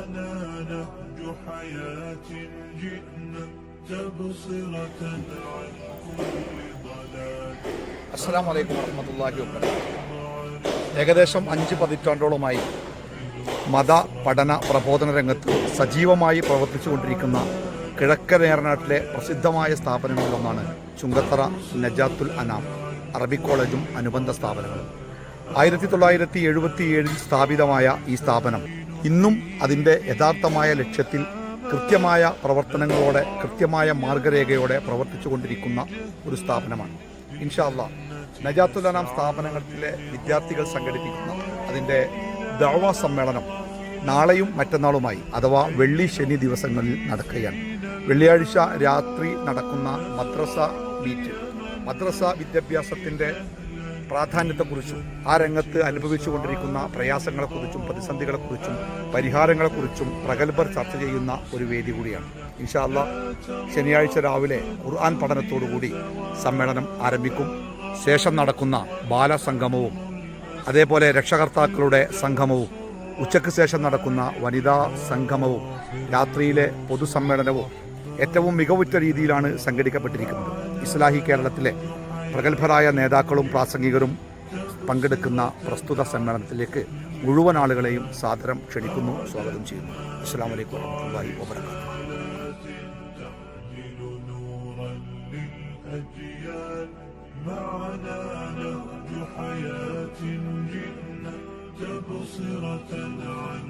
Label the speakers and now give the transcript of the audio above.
Speaker 1: معنا نهج حياة جئنا تبصرة عن كل ضلال.
Speaker 2: അസ്സലാമു അലൈക്കും വറഹ്മത്തുള്ളാഹി വബറകാതുഹു. ഏകദേശം 5 പതിറ്റാണ്ടോളമായി മത പഠന പ്രബോധന രംഗത്ത് സജീവമായി പ്രവർത്തിച്ചുകൊണ്ടിരിക്കുന്ന കിഴക്കൻ ഏറനാട്ടിലെ പ്രസിദ്ധമായ സ്ഥാപനങ്ങളിലൊന്നാണ് ചുങ്കത്തറ നജാത്തുൽ അനാം അറബിക് കോളേജും അനുബന്ധ സ്ഥാപനങ്ങളും. 1977 സ്ഥാപിതമായ ഈ സ്ഥാപനം ഇന്നും അതിൻ്റെ യഥാർത്ഥമായ ലക്ഷ്യത്തിൽ കൃത്യമായ പ്രവർത്തനങ്ങളോടെ കൃത്യമായ മാർഗരേഖയോടെ പ്രവർത്തിച്ചുകൊണ്ടിരിക്കുന്ന ഒരു സ്ഥാപനമാണ്. ഇൻഷാ അല്ലാഹ് നജാത്തുൽ അനാം സ്ഥാപനങ്ങളിലെ വിദ്യാർത്ഥികൾ സംഘടിപ്പിക്കുന്ന അതിൻ്റെ ദഅവ സമ്മേളനം നാളെയും മറ്റന്നാളുമായി അഥവാ വെള്ളി ശനി ദിവസങ്ങളിൽ നടക്കുകയാണ്. വെള്ളിയാഴ്ച രാത്രി നടക്കുന്ന മദ്രസ മീറ്റ്, മദ്രസ വിദ്യാഭ്യാസത്തിൻ്റെ പ്രാധാന്യത്തെക്കുറിച്ചും ആ രംഗത്ത് അനുഭവിച്ചുകൊണ്ടിരിക്കുന്ന പ്രയാസങ്ങളെക്കുറിച്ചും പ്രതിസന്ധികളെക്കുറിച്ചും പരിഹാരങ്ങളെക്കുറിച്ചും പ്രഗത്ഭർ ചർച്ച ചെയ്യുന്ന ഒരു വേദി കൂടിയാണ്. ഇൻഷാ അല്ലാഹ് ശനിയാഴ്ച രാവിലെ ഖുർആൻ പഠനത്തോടുകൂടി സമ്മേളനം ആരംഭിക്കും. ശേഷം നടക്കുന്ന ബാലസംഗമവും അതേപോലെ രക്ഷകർത്താക്കളുടെ സംഗമവും ഉച്ചയ്ക്ക് ശേഷം നടക്കുന്ന വനിതാ സംഗമവും രാത്രിയിലെ പൊതുസമ്മേളനവും ഏറ്റവും മികവുറ്റ രീതിയിലാണ് സംഘടിക്കപ്പെട്ടിരിക്കുന്നത്. ഇസ്ലാഹി കേരളത്തിലെ പ്രഗത്ഭരായ നേതാക്കളും പ്രാസംഗികരും പങ്കെടുക്കുന്ന പ്രസ്തുത സമ്മേളനത്തിലേക്ക് മുഴുവൻ ആളുകളെയും സാദരം ക്ഷണിക്കുന്നു, സ്വാഗതം ചെയ്യുന്നു. അസ്സലാമു അലൈക്കും വറഹ്മത്തുള്ളാഹി വബറകാതുഹു.
Speaker 1: معنا نهج حياة جئنا تبصرة عن